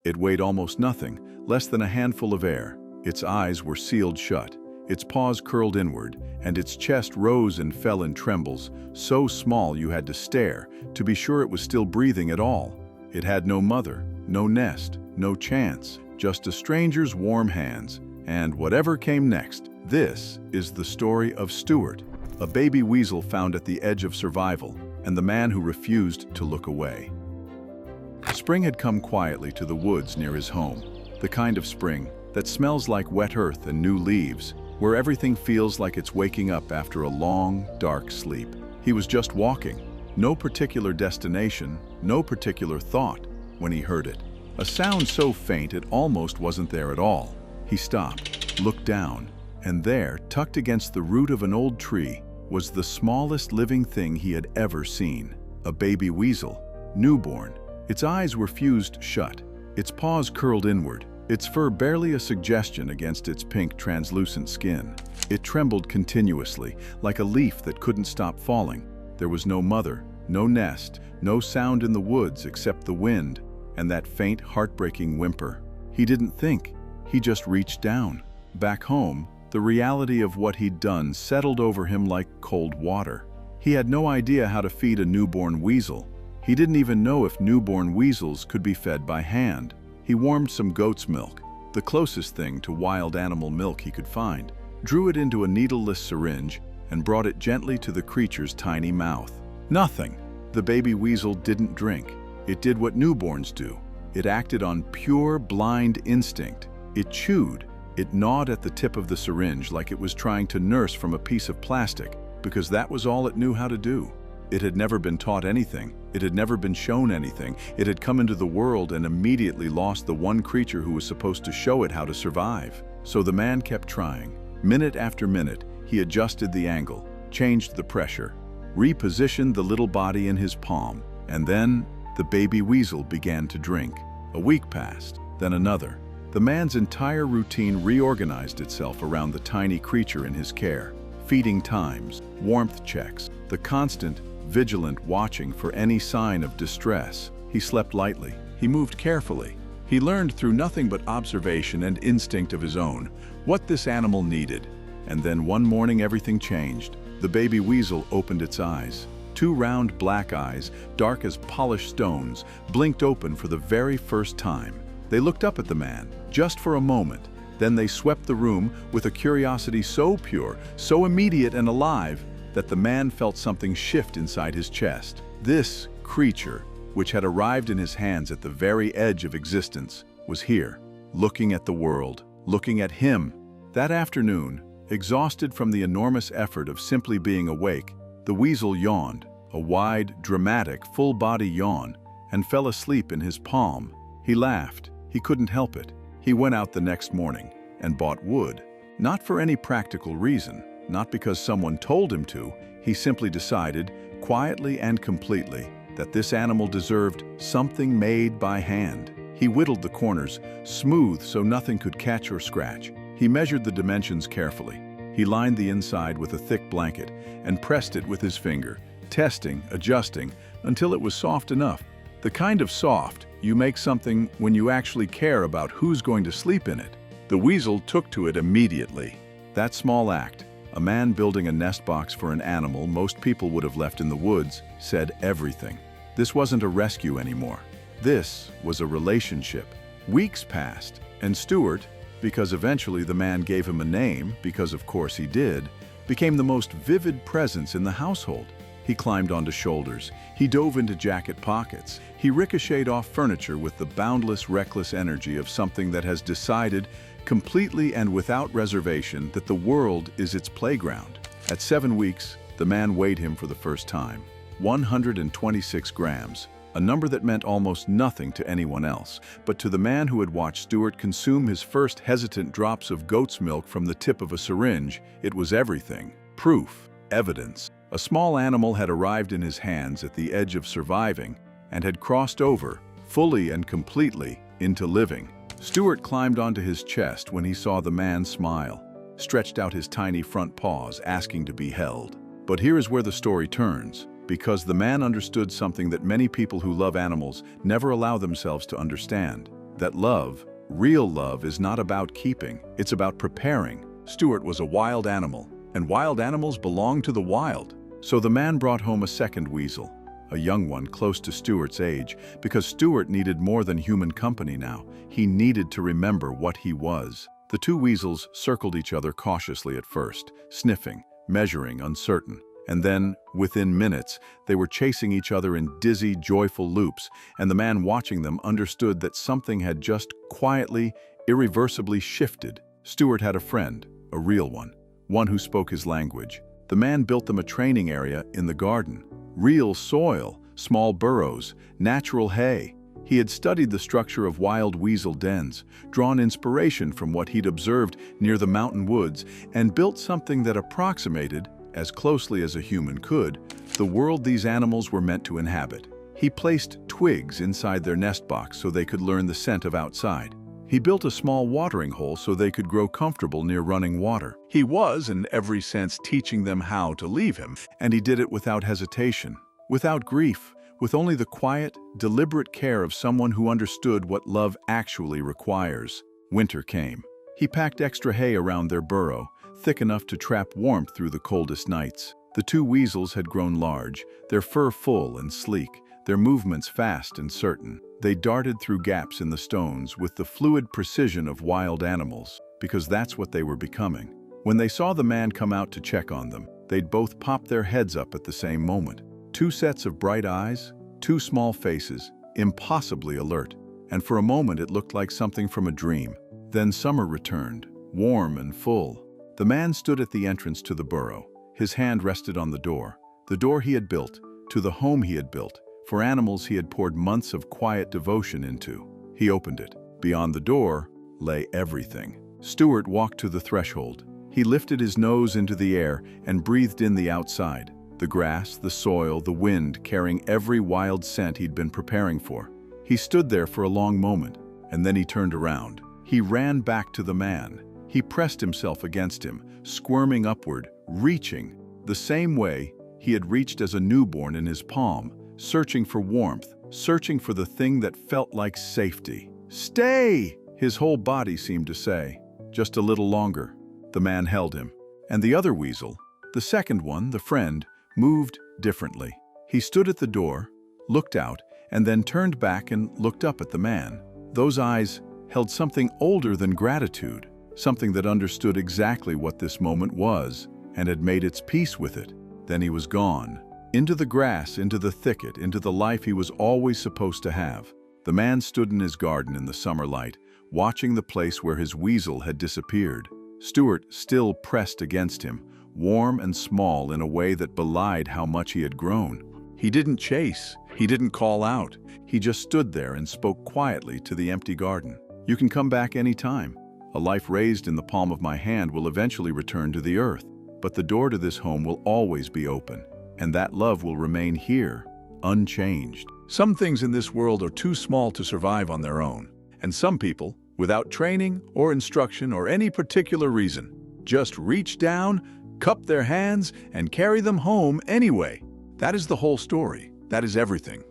It weighed almost nothing, less than a handful of air. Its eyes were sealed shut, its paws curled inward, and its chest rose and fell in trembles, so small you had to stare to be sure it was still breathing at all. It had no mother, no nest, no chance, just a stranger's warm hands, and whatever came next. This is the story of Stuart, a baby weasel found at the edge of survival, and the man who refused to look away. Spring had come quietly to the woods near his home, the kind of spring that smells like wet earth and new leaves, where everything feels like it's waking up after a long, dark sleep. He was just walking, no particular destination, no particular thought, when he heard it. A sound so faint it almost wasn't there at all. He stopped, looked down, and there, tucked against the root of an old tree, was the smallest living thing he had ever seen. A baby weasel, newborn. Its eyes were fused shut, its paws curled inward, its fur barely a suggestion against its pink, translucent skin. It trembled continuously, like a leaf that couldn't stop falling. There was no mother, no nest, no sound in the woods except the wind and that faint, heartbreaking whimper. He didn't think, he just reached down. Back home, the reality of what he'd done settled over him like cold water. He had no idea how to feed a newborn weasel. He didn't even know if newborn weasels could be fed by hand. He warmed some goat's milk, the closest thing to wild animal milk he could find, drew it into a needleless syringe, and brought it gently to the creature's tiny mouth. Nothing. The baby weasel didn't drink. It did what newborns do. It acted on pure, blind instinct. It chewed. It gnawed at the tip of the syringe like it was trying to nurse from a piece of plastic, because that was all it knew how to do. It had never been taught anything. It had never been shown anything. It had come into the world and immediately lost the one creature who was supposed to show it how to survive. So the man kept trying. Minute after minute, he adjusted the angle, changed the pressure, repositioned the little body in his palm, and then the baby weasel began to drink. A week passed, then another. The man's entire routine reorganized itself around the tiny creature in his care. Feeding times, warmth checks, the constant, vigilant watching for any sign of distress. He slept lightly. He moved carefully. He learned through nothing but observation and instinct of his own what this animal needed. And then one morning everything changed. The baby weasel opened its eyes. Two round black eyes, dark as polished stones, blinked open for the very first time. They looked up at the man, just for a moment. Then they swept the room with a curiosity so pure, so immediate and alive, that the man felt something shift inside his chest. This creature, which had arrived in his hands at the very edge of existence, was here, looking at the world, looking at him. That afternoon, exhausted from the enormous effort of simply being awake, the weasel yawned, a wide, dramatic, full-body yawn, and fell asleep in his palm. He laughed. He couldn't help it. He went out the next morning and bought wood. Not for any practical reason, not because someone told him to. He simply decided, quietly and completely, that this animal deserved something made by hand. He whittled the corners, smooth so nothing could catch or scratch. He measured the dimensions carefully. He lined the inside with a thick blanket and pressed it with his finger, testing, adjusting, until it was soft enough. The kind of soft you make something when you actually care about who's going to sleep in it. The weasel took to it immediately. That small act, a man building a nest box for an animal most people would have left in the woods, said everything. This wasn't a rescue anymore. This was a relationship. Weeks passed, and Stuart, because eventually the man gave him a name, because of course he did, became the most vivid presence in the household. He climbed onto shoulders. He dove into jacket pockets. He ricocheted off furniture with the boundless, reckless energy of something that has decided, completely and without reservation, that the world is its playground. At 7 weeks, the man weighed him for the first time. 126 grams, a number that meant almost nothing to anyone else. But to the man who had watched Stuart consume his first hesitant drops of goat's milk from the tip of a syringe, it was everything. Proof, evidence. A small animal had arrived in his hands at the edge of surviving and had crossed over, fully and completely, into living. Stuart climbed onto his chest when he saw the man smile, stretched out his tiny front paws, asking to be held. But here is where the story turns, because the man understood something that many people who love animals never allow themselves to understand. that love, real love, is not about keeping, it's about preparing. Stuart was a wild animal, and wild animals belong to the wild. So the man brought home a second weasel, a young one close to Stuart's age, because Stuart needed more than human company now. He needed to remember what he was. The two weasels circled each other cautiously at first, sniffing, measuring, uncertain. And then, within minutes, they were chasing each other in dizzy, joyful loops, and the man watching them understood that something had just quietly, irreversibly shifted. Stuart had a friend, a real one who spoke his language. The man built them a training area in the garden. Real soil, small burrows, natural hay. He had studied the structure of wild weasel dens, drawn inspiration from what he'd observed near the mountain woods, and built something that approximated, as closely as a human could, the world these animals were meant to inhabit. He placed twigs inside their nest box so they could learn the scent of outside. He built a small watering hole so they could grow comfortable near running water. He was, in every sense, teaching them how to leave him, and he did it without hesitation, without grief, with only the quiet, deliberate care of someone who understood what love actually requires. Winter came. He packed extra hay around their burrow, thick enough to trap warmth through the coldest nights. The two weasels had grown large, their fur full and sleek, their movements fast and certain. They darted through gaps in the stones with the fluid precision of wild animals, because that's what they were becoming. When they saw the man come out to check on them, they'd both pop their heads up at the same moment. Two sets of bright eyes, two small faces, impossibly alert, and for a moment it looked like something from a dream. Then summer returned, warm and full. The man stood at the entrance to the burrow. His hand rested on the door he had built, to the home he had built, for animals he had poured months of quiet devotion into. He opened it. Beyond the door lay everything. Stuart walked to the threshold. He lifted his nose into the air and breathed in the outside. The grass, the soil, the wind, carrying every wild scent he'd been preparing for. He stood there for a long moment, and then he turned around. He ran back to the man. He pressed himself against him, squirming upward, reaching, the same way he had reached as a newborn in his palm, searching for warmth, searching for the thing that felt like safety. "Stay!" his whole body seemed to say. Just a little longer. The man held him. And the other weasel, the second one, the friend, moved differently. He stood at the door, looked out, and then turned back and looked up at the man. Those eyes held something older than gratitude, something that understood exactly what this moment was and had made its peace with it. Then he was gone. Into the grass, into the thicket, into the life he was always supposed to have. The man stood in his garden in the summer light, watching the place where his weasel had disappeared. Stuart still pressed against him, warm and small in a way that belied how much he had grown. He didn't chase, he didn't call out. He just stood there and spoke quietly to the empty garden. "You can come back any time. A life raised in the palm of my hand will eventually return to the earth, but the door to this home will always be open, and that love will remain here, unchanged." Some things in this world are too small to survive on their own, and some people, without training or instruction or any particular reason, just reach down, cup their hands, and carry them home anyway. That is the whole story. That is everything.